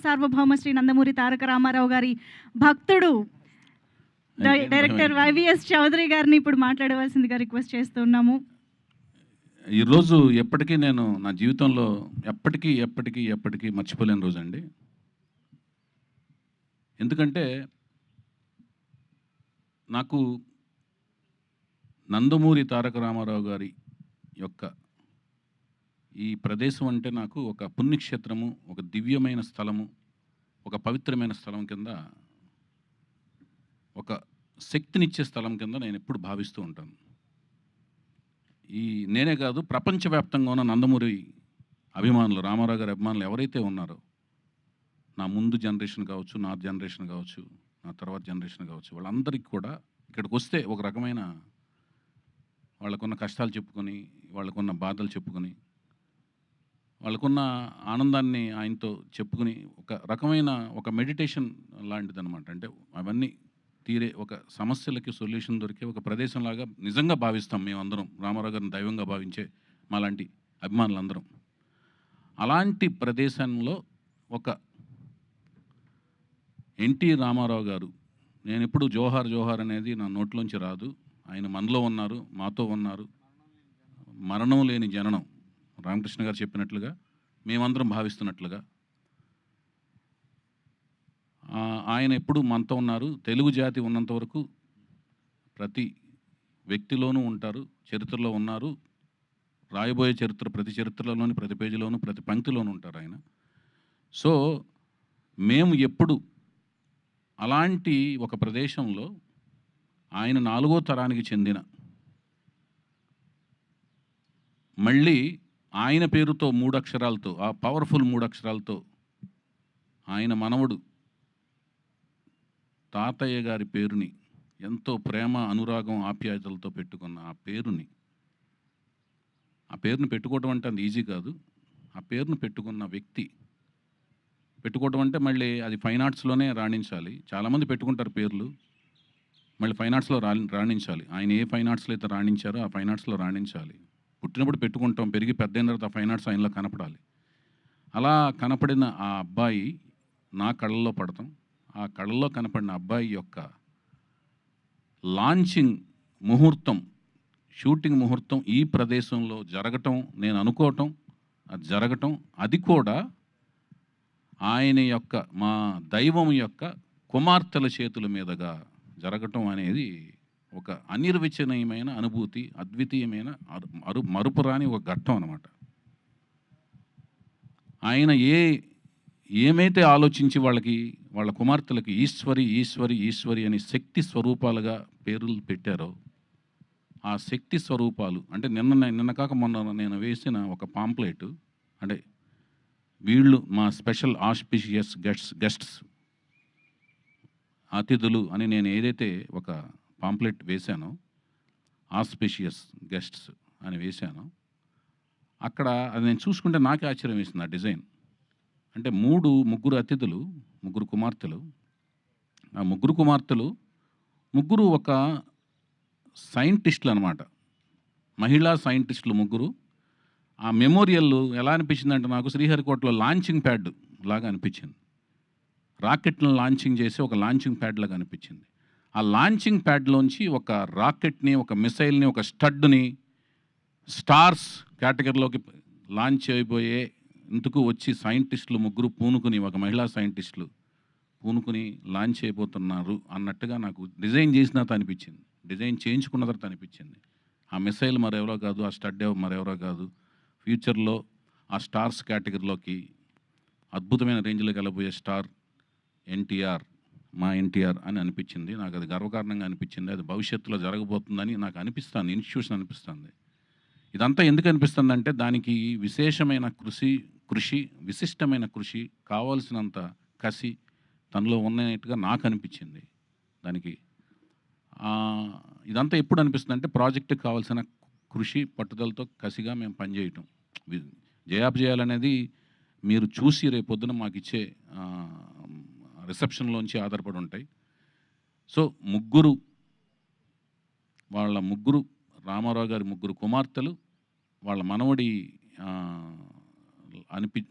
సార్వభౌమ శ్రీ నందమూరి తారక రామారావు గారి భక్తుడు డైరెక్టర్ వైవిఎస్ చౌదరి గారిని ఇప్పుడు మాట్లాడవలసిందిగా రిక్వెస్ట్ చేస్తున్నాము. ఈరోజు ఎప్పటికీ నేను నా జీవితంలో ఎప్పటికీ మర్చిపోలేని రోజు అండి. ఎందుకంటే నాకు నందమూరి తారక రామారావు గారి యొక్క ఈ ప్రదేశం అంటే నాకు ఒక పుణ్యక్షేత్రము, ఒక దివ్యమైన స్థలము, ఒక పవిత్రమైన స్థలం కింద, ఒక శక్తినిచ్చే స్థలం కింద నేను ఎప్పుడు భావిస్తూ ఉంటాను. నేనే కాదు, ప్రపంచవ్యాప్తంగా ఉన్న నందమూరి అభిమానులు, రామారావు గారి అభిమానులు ఎవరైతే ఉన్నారో, నా ముందు జనరేషన్ కావచ్చు, నా జనరేషన్ కావచ్చు, నా తర్వాత జనరేషన్ కావచ్చు, వాళ్ళందరికీ కూడా ఇక్కడికి వస్తే ఒక రకమైన వాళ్ళకున్న కష్టాలు చెప్పుకొని, వాళ్ళకున్న బాధలు చెప్పుకొని, వాళ్ళకున్న ఆనందాన్ని ఆయనతో చెప్పుకుని, ఒక రకమైన ఒక మెడిటేషన్ లాంటిదన్నమాట. అంటే అవన్నీ తీరే ఒక సమస్యలకి సొల్యూషన్ దొరికే ఒక ప్రదేశంలాగా నిజంగా భావిస్తాం మేమందరం, రామారావు గారిని దైవంగా భావించే మాలాంటి అభిమానులందరం. అలాంటి ప్రదేశంలో ఒక ఎన్టీ రామారావు గారు, నేను ఎప్పుడు జోహార్ జోహార్ అనేది నా నోట్లోంచి రాదు. ఆయన మనలో ఉన్నారు, మాతో ఉన్నారు. మరణం లేని జననం, రామకృష్ణ గారు చెప్పినట్లుగా, మేమందరం భావిస్తున్నట్లుగా ఆయన ఎప్పుడు మనతో ఉన్నారు. తెలుగు జాతి ఉన్నంత వరకు ప్రతి వ్యక్తిలోనూ ఉంటారు, చరిత్రలో ఉన్నారు. రాయబోయే చరిత్ర ప్రతి చరిత్రలోని ప్రతి పేజీలోనూ ప్రతి పంక్తిలోనూ ఉంటారు ఆయన. సో మేము ఎప్పుడు అలాంటి ఒక ప్రదేశంలో ఆయన 4వ తరానికి చెందిన, మళ్ళీ ఆయన పేరుతో 3 అక్షరాలతో, ఆ పవర్ఫుల్ 3 అక్షరాలతో ఆయన మనవడు తాతయ్య గారి పేరుని, ఎంతో ప్రేమ అనురాగం ఆప్యాయతలతో పెట్టుకున్న ఆ పేరుని పెట్టుకోవడం అంటే అది ఈజీ కాదు. ఆ పేరును పెట్టుకున్న వ్యక్తి, పెట్టుకోవడం అంటే మళ్ళీ అది ఫైన్ ఆర్ట్స్లోనే రాణించాలి. చాలామంది పెట్టుకుంటారు పేర్లు, మళ్ళీ ఫైన్ ఆర్ట్స్లో రాణించాలి. ఆయన ఏ ఫైన్ ఆర్ట్స్లో అయితే రాణించారో ఆ ఫైన్ ఆర్ట్స్లో రాణించాలి. పుట్టినప్పుడు పెట్టుకుంటాం, పెరిగి పెద్దయిన తర్వాత ఆ ఫైన్ ఆర్ట్స్ ఆయనలో కనపడాలి. అలా కనపడిన ఆ అబ్బాయి నా కళ్ళల్లో పడతాం. ఆ కళ్ళల్లో కనపడిన అబ్బాయి యొక్క లాంచింగ్ ముహూర్తం, షూటింగ్ ముహూర్తం ఈ ప్రదేశంలో జరగటం, నేను అనుకోవటం, అది జరగటం, అది కూడా ఆయన యొక్క, మా దైవం యొక్క కుమార్తెల చేతుల మీదుగా జరగటం అనేది ఒక అనిర్వచనీయమైన అనుభూతి, అద్వితీయమైన మరుపురాని ఒక ఘట్టం అన్నమాట. ఆయన ఏమైతే ఆలోచించి వాళ్ళ కుమార్తెలకి ఈశ్వరి ఈశ్వరి ఈశ్వరి అని శక్తి స్వరూపాలుగా పేర్లు పెట్టారో, ఆ శక్తి స్వరూపాలు అంటే నిన్న కాక మొన్న నేను వేసిన ఒక పాంప్లెట్, అంటే వీళ్ళు మా స్పెషల్ ఆస్పిషియస్ గెస్ట్స్, అతిథులు అని నేను ఏదైతే ఒక పాంప్లెట్ వేశానో, ఆస్పిషియస్ గెస్ట్స్ అని వేశానో, అక్కడ అది నేను చూసుకుంటే నాకే ఆశ్చర్యం వేసింది ఆ డిజైన్. అంటే ముగ్గురు అతిథులు, ముగ్గురు కుమార్తెలు. ఆ ముగ్గురు ఒక సైంటిస్టులు అనమాట, మహిళా సైంటిస్టులు ముగ్గురు. ఆ మెమోరియల్ ఎలా అనిపించిందంటే నాకు శ్రీహరికోటలో లాంచింగ్ ప్యాడ్ లాగా అనిపించింది. రాకెట్లను లాంచింగ్ చేసి ఒక లాంచింగ్ ప్యాడ్ లాగా అనిపించింది. ఆ లాంచింగ్ ప్యాడ్లోంచి ఒక రాకెట్ని, ఒక మిసైల్ని, ఒక స్టడ్ని స్టార్స్ కేటగిరీలోకి లాంచ్ అయిపోయే ఇందుకు వచ్చి సైంటిస్టులు ముగ్గురు పూనుకుని, ఒక మహిళా సైంటిస్టులు పూనుకుని లాంచ్ అయిపోతున్నారు అన్నట్టుగా నాకు డిజైన్ చేసిన తర్వాత అనిపించింది, డిజైన్ చేయించుకున్న తర్వాత అనిపించింది. ఆ మిసైల్ మరెవరో కాదు, ఆ స్టడ్ మరెవరో కాదు, ఫ్యూచర్లో ఆ స్టార్స్ కేటగిరీలోకి అద్భుతమైన రేంజ్లోకి వెళ్ళబోయే స్టార్ ఎన్టీఆర్, మా ఎన్టీఆర్ అని అనిపించింది. నాకు అది గర్వకారణంగా అనిపించింది. అది భవిష్యత్తులో జరగబోతుందని నాకు అనిపిస్తుంది, ఇన్స్టిట్యూషన్ అనిపిస్తుంది. ఇదంతా ఎందుకు అనిపిస్తుందంటే దానికి విశేషమైన కృషి, విశిష్టమైన కృషి, కావాల్సినంత కసి తనలో ఉన్నట్టుగా నాకు అనిపించింది. దానికి ఇదంతా ఎప్పుడు అనిపిస్తుంది అంటే ప్రాజెక్టుకి కావాల్సిన కృషి, పట్టుదలతో కసిగా మేము పనిచేయటం, జయాపజయాలనేది మీరు చూసి రేపొద్దున మాకు ఇచ్చే రిసెప్షన్లోంచి ఆధారపడి ఉంటాయి. సో రామారావు గారి ముగ్గురు కుమార్తెలు, వాళ్ళ మనవడి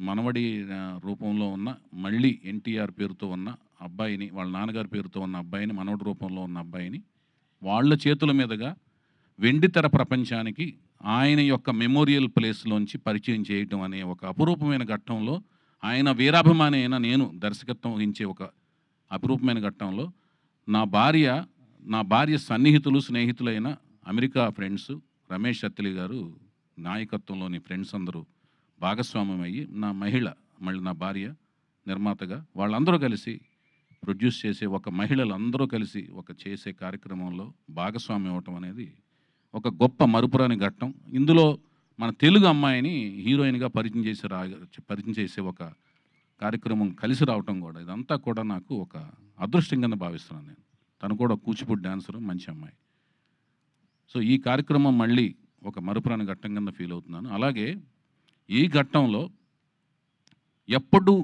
మనవడి రూపంలో ఉన్న మళ్ళీ ఎన్టీఆర్ పేరుతో ఉన్న అబ్బాయిని, వాళ్ళ నాన్నగారి పేరుతో ఉన్న అబ్బాయిని, మనవడి రూపంలో ఉన్న అబ్బాయిని వాళ్ళ చేతుల మీదుగా వెండితెర ప్రపంచానికి ఆయన యొక్క మెమోరియల్ ప్లేస్లోంచి పరిచయం చేయటం అనే ఒక అపురూపమైన ఘట్టంలో, ఆయన వీరాభిమాని అయిన నేను దర్శకత్వం వహించే ఒక అపురూపమైన ఘట్టంలో నా భార్య సన్నిహితులు, స్నేహితులైన అమెరికా ఫ్రెండ్స్ రమేష్ అత్తిలి గారు నాయకత్వంలోని ఫ్రెండ్స్ అందరూ భాగస్వామ్యం అయ్యి, మళ్ళీ నా భార్య నిర్మాతగా వాళ్ళందరూ కలిసి ప్రొడ్యూస్ చేసే మహిళలందరూ కలిసి చేసే కార్యక్రమంలో భాగస్వామ్యం అవ్వటం అనేది ఒక గొప్ప మరుపురాని ఘట్టం. ఇందులో మన తెలుగు అమ్మాయిని హీరోయిన్గా పరిచయం చేసే ఒక కార్యక్రమం కలిసి రావటం కూడా, ఇదంతా కూడా నాకు ఒక అదృష్టం కింద భావిస్తున్నాను నేను. తను కూడా కూచిపూడి డాన్సరు, మంచి అమ్మాయి. సో ఈ కార్యక్రమం మళ్ళీ ఒక మరుపురాని ఘట్టం కింద ఫీల్ అవుతున్నాను. అలాగే ఈ ఘట్టంలో ఎప్పుడు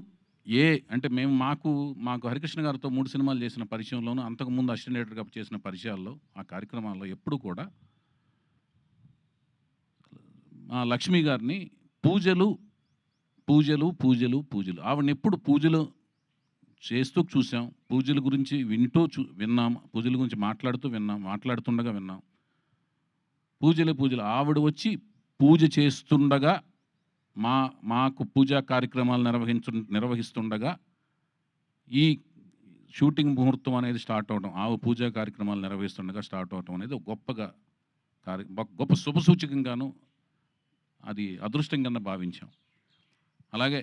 అంటే మాకు హరికృష్ణ గారితో 3 సినిమాలు చేసిన పరిచయంలోనూ, అంతకుముందు అసిస్టెంట్ డైరెక్టర్గా చేసిన పరిచయాల్లో, ఆ కార్యక్రమాల్లో ఎప్పుడు కూడా మా లక్ష్మి గారిని పూజలు ఆవిడని ఎప్పుడు పూజలు చేస్తూ చూసాం, పూజల గురించి విన్నాం, పూజల గురించి మాట్లాడుతుండగా విన్నాం. పూజలు ఆవిడ వచ్చి పూజ చేస్తుండగా మాకు పూజా కార్యక్రమాలు నిర్వహిస్తుండగా ఈ షూటింగ్ ముహూర్తం అనేది స్టార్ట్ అవడం, పూజా కార్యక్రమాలు నిర్వహిస్తుండగా స్టార్ట్ అవడం అనేది గొప్ప శుభసూచకంగాను, అది అదృష్టం కింద భావించాం. అలాగే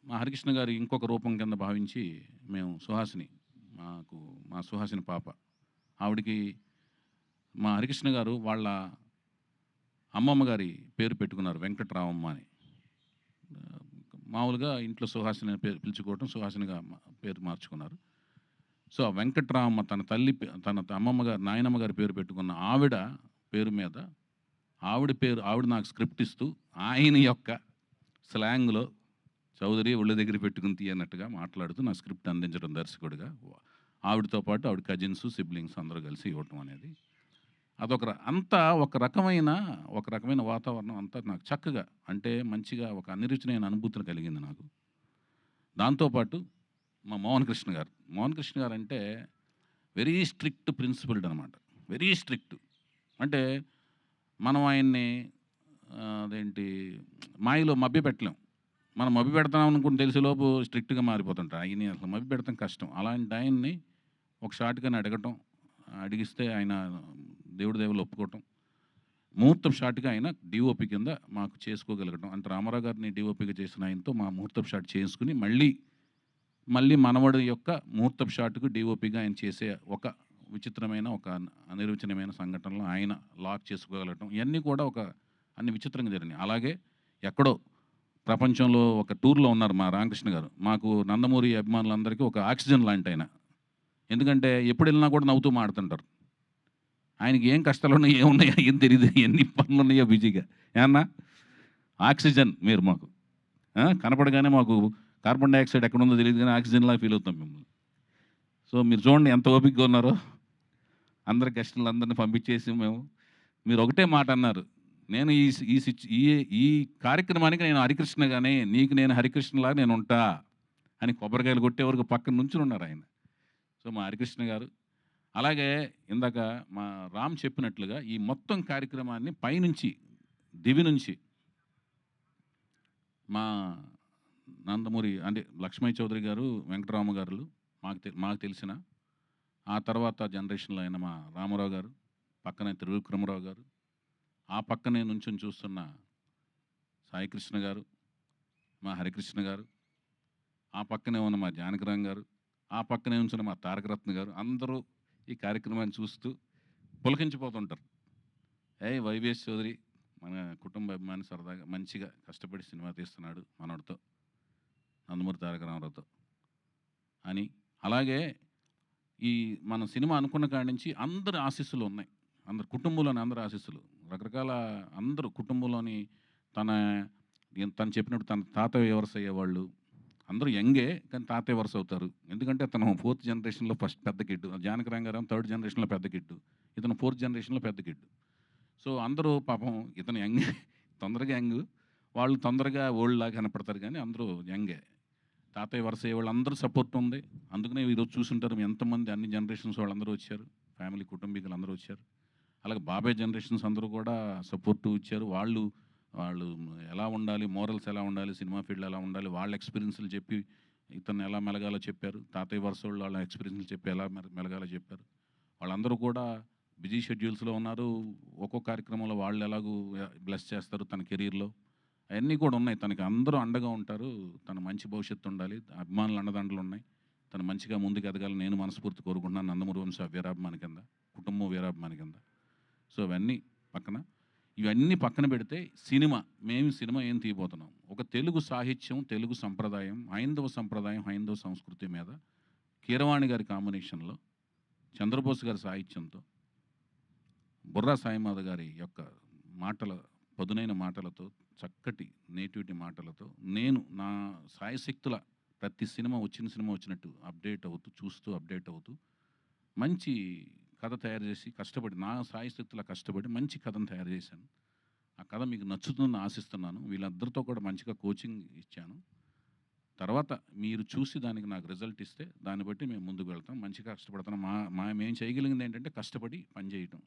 మా హరికృష్ణ గారి ఇంకొక రూపం కింద భావించి మేము మా సుహాసిని పాప, ఆవిడికి మా హరికృష్ణ గారు వాళ్ళ అమ్మమ్మ గారి పేరు పెట్టుకున్నారు, వెంకటరామమ్మ అని. మామూలుగా ఇంట్లో సుహాసిని పేరు పిలుచుకోవటం, సుహాసినిగా పేరు మార్చుకున్నారు. సో ఆ వెంకటరామమ్మ తన అమ్మమ్మ గారు, నాయనమ్మ గారి పేరు పెట్టుకున్న ఆవిడ పేరు మీద ఆవిడ నాకు స్క్రిప్ట్ ఇస్తూ ఆయన యొక్క స్లాంగ్లో చౌదరి ఒళ్ళ దగ్గర పెట్టుకుని తీయనట్టుగా మాట్లాడుతూ నా స్క్రిప్ట్ అందించడం దర్శకుడిగా, ఆవిడతో పాటు ఆవిడ కజిన్స్, సిబ్లింగ్స్ అందరూ కలిసి ఇవ్వటం అనేది అంతా ఒక రకమైన వాతావరణం అంతా నాకు చక్కగా, అంటే మంచిగా ఒక అనిరుచినైన అనుభూతిని కలిగింది నాకు. దాంతోపాటు మా మోహన్ కృష్ణ గారు అంటే వెరీ స్ట్రిక్ట్ ప్రిన్సిపల్డ్ అనమాట, వెరీ స్ట్రిక్ట్. అంటే మనం ఆయన్ని మాయలో మభ్య పెట్టలేం. మనం మభ్య పెడతాం అనుకుంటే తెలిసేలోపు స్ట్రిక్ట్గా మారిపోతుంటారు. ఆయన్ని అసలు మభ్య పెడతాం కష్టం. అలాంటి ఆయన్ని ఒక షాట్గానే అడిగిస్తే ఆయన దేవుడి దేవుళ్ళు ఒప్పుకోవటం, ముహూర్తం షాట్గా ఆయన డిఓపి కింద మాకు చేసుకోగలగటం. అంటే రామారావు గారిని డిఓపిగా చేసిన ఆయనతో మా ముహూర్తం షాట్ చేసుకుని మళ్ళీ మనవడి యొక్క ముహూర్తం షాట్కు డిఓపిగా ఆయన చేసే ఒక విచిత్రమైన, ఒక అనిర్వచనమైన సంఘటనలో ఆయన లాక్ చేసుకోగలగటం, ఇవన్నీ కూడా అన్ని విచిత్రంగా జరిగినాయి. అలాగే ఎక్కడో ప్రపంచంలో ఒక టూర్లో ఉన్నారు మా రామకృష్ణ గారు. మాకు నందమూరి అభిమానులందరికీ ఒక ఆక్సిజన్ లాంటి ఆయన. ఎందుకంటే ఎప్పుడు వెళ్ళినా కూడా నవ్వుతూ మాడుతుంటారు. ఆయనకి ఏం కష్టాలు ఉన్నాయో, ఏమున్నాయో ఏం తెలియదు, ఎన్ని పనులు ఉన్నాయో బిజీగా. ఏమన్నా ఆక్సిజన్ మీరు మాకు కనపడగానే మాకు కార్బన్ డైఆక్సైడ్ ఎక్కడ ఉందో తెలియదు, కానీ ఆక్సిజన్లా ఫీల్ అవుతాం మిమ్మల్ని. సో మీరు చూడండి ఎంత ఓపికగా ఉన్నారో. అందరి గెస్టులందరినీ పంపించేసి మీరు ఒకటే మాట అన్నారు, నేను ఈ కార్యక్రమానికి నేను హరికృష్ణగానే, నీకు నేను హరికృష్ణలాగా నేను ఉంటా అని కొబ్బరికాయలు కొట్టే వరకు పక్కన నుంచి ఉన్నారు ఆయన. సో మా హరికృష్ణ గారు. అలాగే ఇందాక మా రామ్ చెప్పినట్లుగా ఈ మొత్తం కార్యక్రమాన్ని పైనుంచి దివి నుంచి మా నందమూరి అంటే లక్ష్మయ్య చౌదరి గారు, వెంకటరామ గారు మాకు తెలిసిన, ఆ తర్వాత జనరేషన్లో అయిన మా రామారావు గారు, పక్కనే త్రివిక్రమరావు గారు, ఆ పక్కనే నుంచొని చూస్తున్న సాయికృష్ణ గారు, మా హరికృష్ణ గారు, ఆ పక్కనే ఉన్న మా జానకిరామ్ గారు, ఆ పక్కనే ఉంచిన మా తారకరత్న గారు, అందరూ ఈ కార్యక్రమాన్ని చూస్తూ పులకించిపోతుంటారు. వైవిఎస్ చౌదరి మన కుటుంబ అభిమాని, సరదాగా మంచిగా కష్టపడి సినిమా తీస్తున్నాడు మనోడితో, నందమూరి తారక రామారావుతో అని. అలాగే ఈ మన సినిమా అనుకున్న కాడి నుంచి అందరి ఆశీస్సులు ఉన్నాయి, అందరు కుటుంబంలోని అందరి ఆశీస్సులు, రకరకాల అందరూ కుటుంబంలోని తను చెప్పినట్టు తన తాతయ్య వరుస అయ్యేవాళ్ళు అందరూ యంగే, కానీ తాతయ్య వరుస అవుతారు. ఎందుకంటే తను 4th జనరేషన్లో ఫస్ట్ పెద్ద కిడ్డు, జానకిరామ్ గారు 3rd జనరేషన్లో పెద్ద కిడ్డు, ఇతను 4th జనరేషన్లో పెద్ద కిడ్డు. సో అందరూ పాపం ఇతను యంగ్, తొందరగా యంగ్, వాళ్ళు తొందరగా ఓల్డ్ లాగా కనపడతారు కానీ అందరూ యంగే. తాతయ్య వరుస అయ్యే వాళ్ళందరూ సపోర్ట్ ఉంది. అందుకనే ఈరోజు చూసుంటారు ఎంతమంది అన్ని జనరేషన్స్ వాళ్ళందరూ వచ్చారు. ఫ్యామిలీ కుటుంబీకులు అందరూ వచ్చారు. అలాగే బాబాయ్ జనరేషన్స్ అందరూ కూడా సపోర్టు ఇచ్చారు. వాళ్ళు వాళ్ళు ఎలా ఉండాలి, మోరల్స్ ఎలా ఉండాలి, సినిమా ఫీల్డ్‌లో ఎలా ఉండాలి, వాళ్ళ ఎక్స్‌పీరియన్స్‌లు చెప్పి ఇతన్ని ఎలా మెలగాలో చెప్పారు. తాతయ్య వరుసోళ్ళు వాళ్ళ ఎక్స్‌పీరియన్స్‌లు చెప్పి ఎలా మెలగాలో చెప్పారు. వాళ్ళందరూ కూడా బిజీ షెడ్యూల్స్‌లో ఉన్నారు. ఒక్కో కార్యక్రమంలో వాళ్ళు ఎలాగూ బ్లెస్ చేస్తారు తన కెరీర్‌లో. అయన్నీ కూడా ఉన్నాయి. తనకి అందరూ అండగా ఉంటారు. తను మంచి భవిష్యత్తు ఉండాలి. అభిమానుల అండదండలు ఉన్నాయి. తను మంచిగా ముందుకు ఎదగాలని నేను మనస్ఫూర్తి కోరుకుంటున్నాను. నందమూరి వంశ వీరాభిమాని కింద, కుటుంబం వీరాభిమాని కింద. సో ఇవన్నీ పక్కన, ఇవన్నీ పక్కన పెడితే మేము సినిమా ఏం తీయబోతున్నాం. ఒక తెలుగు సాహిత్యం, తెలుగు సంప్రదాయం, హైందవ సంప్రదాయం, హైందవ సంస్కృతి మీద కీరవాణి గారి కాంబినేషన్‌లో, చంద్రబోస్ గారి సాహిత్యంతో, బుర్రా సాయినాథ్ గారి యొక్క మాటల పదునైన మాటలతో, చక్కటి నేటివిటీ మాటలతో నేను నా సాయశక్తుల ప్రతి సినిమా వచ్చిన సినిమా వచ్చినట్టు అప్డేట్ అవుతూ, చూస్తూ అప్డేట్ అవుతూ, మంచి కథ తయారు చేసి కష్టపడి నా సాయశక్తుల కష్టపడి మంచి కథను తయారు చేశాను. ఆ కథ మీకు నచ్చుతుందని ఆశిస్తున్నాను. వీళ్ళందరితో కూడా మంచిగా కోచింగ్ ఇచ్చాను. తర్వాత మీరు చూసి దానికి నాకు రిజల్ట్ ఇస్తే దాన్ని బట్టి మేము ముందుకు వెళ్తాం. మంచిగా కష్టపడతాం. మేము చేయగలిగింది ఏంటంటే కష్టపడి పని చేయటం.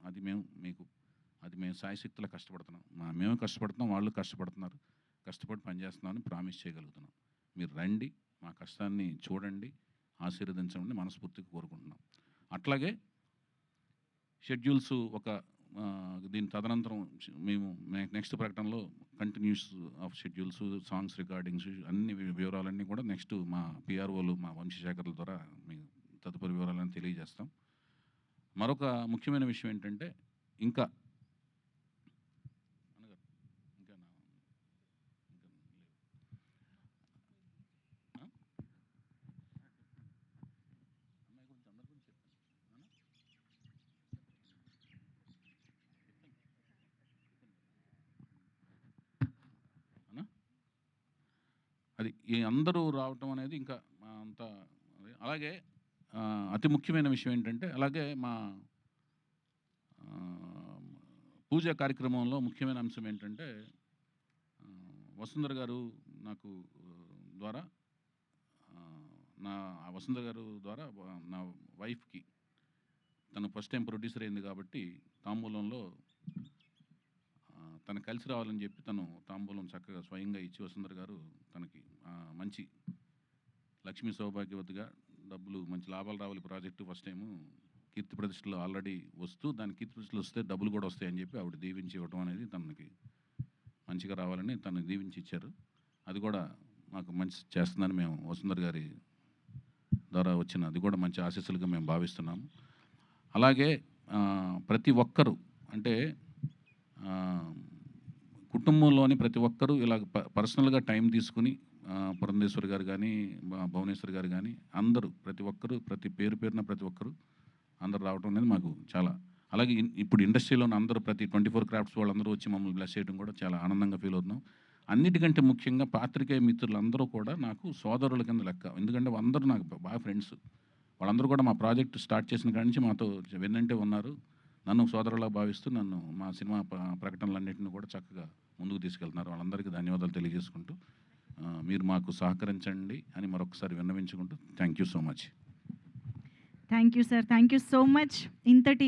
అది మేము సాయశక్తులా కష్టపడుతున్నాం. మేము కష్టపడుతున్నాం, వాళ్ళు కష్టపడుతున్నారు. కష్టపడి పని చేస్తున్నామని ప్రామిస్ చేయగలుగుతున్నాం. మీరు రండి, మా కష్టాన్ని చూడండి, ఆశీర్వదించమని మనస్ఫూర్తిగా కోరుకుంటున్నాం. అట్లాగే షెడ్యూల్స్ దీని తదనంతరం మేము నెక్స్ట్ ప్రకటనలో continuous of schedules, songs recordings అన్ని వివరాలన్నీ కూడా నెక్స్ట్ మా పిఆర్ఓలు, మా వంశశేఖర్ల ద్వారా మీకు తదుపరి వివరాలను తెలియజేస్తాం. మరొక ముఖ్యమైన విషయం ఏంటంటే ఇంకా అది ఈ అందరూ రావటం అనేది ఇంకా అంత అలాగే అతి ముఖ్యమైన విషయం ఏంటంటే అలాగే మా పూజా కార్యక్రమంలో ముఖ్యమైన అంశం ఏంటంటే వసుంధర గారు నాకు ద్వారా వసుంధర గారు ద్వారా నా వైఫ్కి తను ఫస్ట్ టైం ప్రొడ్యూసర్ అయింది కాబట్టి తాంబూలంలో తను కలిసి రావాలని చెప్పి తను తాంబూలం చక్కగా స్వయంగా ఇచ్చి వసుంధర గారు తనకి మంచి లక్ష్మీ సౌభాగ్యవతిగా డబ్బులు మంచి లాభాలు రావాలి ప్రాజెక్టు ఫస్ట్ టైము కీర్తి ప్రతిష్టలు ఆల్రెడీ వస్తూ దాని కీర్తి ప్రతిష్టలు వస్తే డబ్బులు కూడా వస్తాయని చెప్పి ఆవిడ దీవించి ఇవ్వడం అనేది తనకి మంచిగా రావాలని తను దీవించి ఇచ్చారు. అది కూడా మాకు మంచి చేస్తుందని మేము వసుంధర గారి ద్వారా వచ్చిన అది కూడా మంచి ఆశీస్సులుగా మేము భావిస్తున్నాము. అలాగే ప్రతి ఒక్కరూ అంటే కుటుంబంలోని ప్రతి ఒక్కరూ ఇలా పర్సనల్గా టైం తీసుకుని పురంధేశ్వరి గారు కానీ భువనేశ్వరి గారు కానీ అందరూ ప్రతి ఒక్కరూ పేరున ప్రతి ఒక్కరూ అందరూ రావడం అనేది మాకు చాలా అలాగే ఇప్పుడు ఇండస్ట్రీలో అందరూ ప్రతి 24 క్రాఫ్ట్స్ వాళ్ళందరూ వచ్చి మమ్మల్ని బ్లెస్ చేయడం కూడా చాలా ఆనందంగా ఫీల్ అవుతున్నాం. అన్నిటికంటే ముఖ్యంగా పాత్రికేయ మిత్రులందరూ కూడా నాకు సోదరుల కింద లెక్క. ఎందుకంటే అందరూ నాకు బాగా ఫ్రెండ్స్. వాళ్ళందరూ కూడా మా ప్రాజెక్ట్ స్టార్ట్ చేసిన కాడి నుంచి మాతో వెన్నంటే ఉన్నారు. నన్ను సోదరులా భావిస్తూ నన్ను మా సినిమా ప్రకటనలన్నింటినీ కూడా చక్కగా ముందుకు తీసుకెళ్తున్నారు. వాళ్ళందరికీ ధన్యవాదాలు తెలియజేసుకుంటూ మీరు మాకు సహకరించండి అని మరొకసారి విన్నవించుకుంటూ thank you so much. Thank you sir. Thank you so much. ఇంతటి